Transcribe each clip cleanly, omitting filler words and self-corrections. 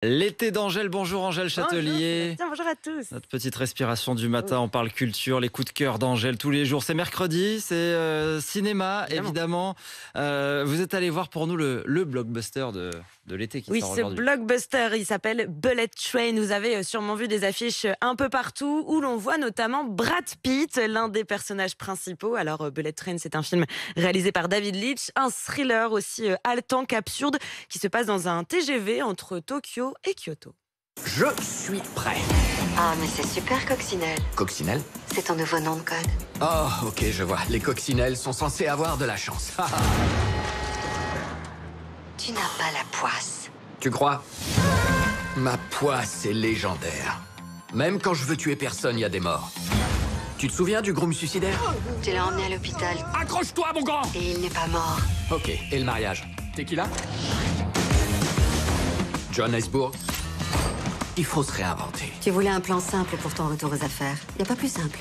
L'été d'Angèle, bonjour Angèle Bonjour Châtelier. Sébastien, bonjour à tous. Notre petite respiration du matin, on parle culture, les coups de cœur d'Angèle tous les jours. C'est mercredi, c'est cinéma évidemment. Vous êtes allé voir pour nous le blockbuster de l'été qui Oui, sort ce aujourd'hui. blockbuster, il s'appelle Bullet Train. Vous avez sûrement vu des affiches un peu partout où l'on voit notamment Brad Pitt, l'un des personnages principaux. Alors Bullet Train, c'est un film réalisé par David Leitch, un thriller aussi haletant qu'absurde qui se passe dans un TGV entre Tokyo et Kyoto. Je suis prêt. Ah, mais c'est super coccinelle. Coccinelle? C'est ton nouveau nom de code. Oh, ok, je vois. Les coccinelles sont censées avoir de la chance. Tu n'as pas la poisse. Tu crois? Ma poisse est légendaire. Même quand je veux tuer personne, il y a des morts. Tu te souviens du groom suicidaire? Tu l'as emmené à l'hôpital Accroche-toi, mon grand! et il n'est pas mort. Ok, et le mariage? T'es qui là? John Iceburg? Il faut se réinventer. Tu voulais un plan simple pour ton retour aux affaires. Il n'y a pas plus simple.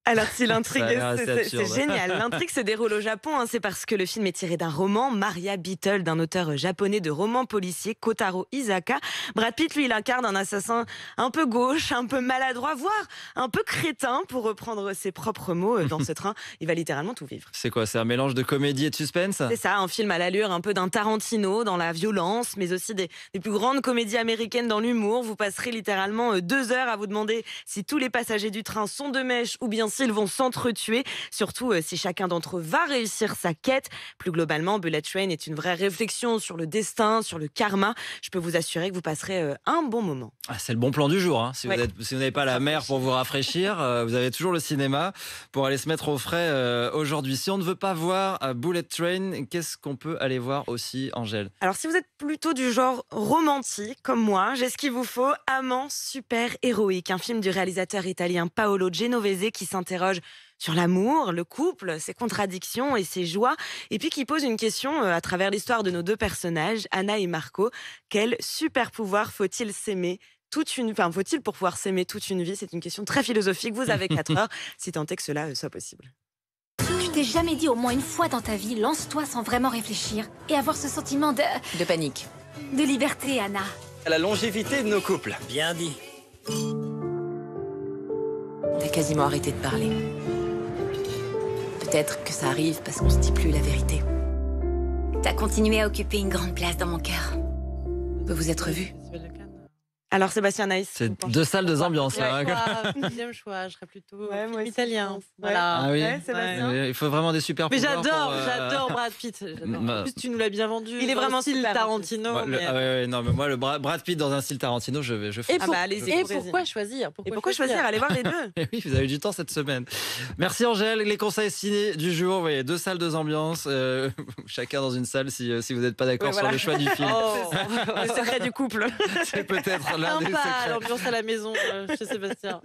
Alors si l'intrigue, Ça a l'air assez c'est absurde. génial. L'intrigue se déroule au Japon, c'est parce que le film est tiré d'un roman, Maria Beetle, d'un auteur japonais de romans policiers, Kotaro Isaka. Brad Pitt, lui, il incarne un assassin un peu gauche, un peu maladroit, voire un peu crétin, pour reprendre ses propres mots. Dans ce train, il va littéralement tout vivre. C'est quoi? C'est un mélange de comédie et de suspense? C'est ça, un film à l'allure un peu d'un Tarantino dans la violence, mais aussi des plus grandes comédies américaines dans l'humour. Vous passerez littéralement 2 heures à vous demander si tous les passagers du train sont de mèche ou bien s'ils vont s'entretuer. Surtout si chacun d'entre eux va réussir sa quête. Plus globalement, Bullet Train est une vraie réflexion sur le destin, sur le karma. Je peux vous assurer que vous passerez un bon moment. Ah, c'est le bon plan du jour. Hein. Si Ouais. vous n'avez pas la mer pour vous rafraîchir, vous avez toujours le cinéma pour aller se mettre au frais aujourd'hui. Si on ne veut pas voir Bullet Train, qu'est-ce qu'on peut aller voir aussi, Angèle? Alors si vous êtes plutôt du genre romantique comme moi, j'ai ce qu'il vous faut, Amant super héroïque, un film du réalisateur italien Paolo Genovese qui s'interroge sur l'amour, le couple, ses contradictions et ses joies, et puis qui pose une question à travers l'histoire de nos deux personnages, Anna et Marco. Quel super pouvoir faut-il s'aimer faut-il pour pouvoir s'aimer toute une vie? C'est une question très philosophique. Vous avez 4 heures, si tant est que cela soit possible. Tu t'es jamais dit au moins une fois dans ta vie, lance-toi sans vraiment réfléchir et avoir ce sentiment de panique. liberté, Anna. La longévité de nos couples. Bien dit. T'as quasiment arrêté de parler. Peut-être que ça arrive parce qu'on se dit plus la vérité. T'as continué à occuper une grande place dans mon cœur. On peut vous être vus. Alors Sébastien Naïs, C'est vous pensez 2 salles, 2 ambiances. Là, hein. Deuxième choix, je serais plutôt Ouais, moi aussi, italien. je pense. Voilà. Ah oui. Ouais, Sébastien. Il faut vraiment des super Mais pouvoirs. j'adore Brad Pitt. J'adore. bah, En plus, tu nous l'as bien vendu. Il est dans vraiment le style super, Tarantino. Ouais, mais- non, mais moi, le Brad Pitt dans un style Tarantino, je Et, fais. Ah bah, allez-y, et courez-y. pourquoi choisir Et pourquoi choisir? Allez voir les deux. Eh oui, vous avez du temps cette semaine. Merci Angèle. Les conseils ciné du jour, vous voyez, 2 salles, 2 ambiances. Chacun dans une salle si vous n'êtes pas d'accord Ouais, sur voilà. le choix du film. Oh. Le secret du couple. C'est peut-être l'un des Sympa secrets. l'ambiance à la maison chez Sébastien.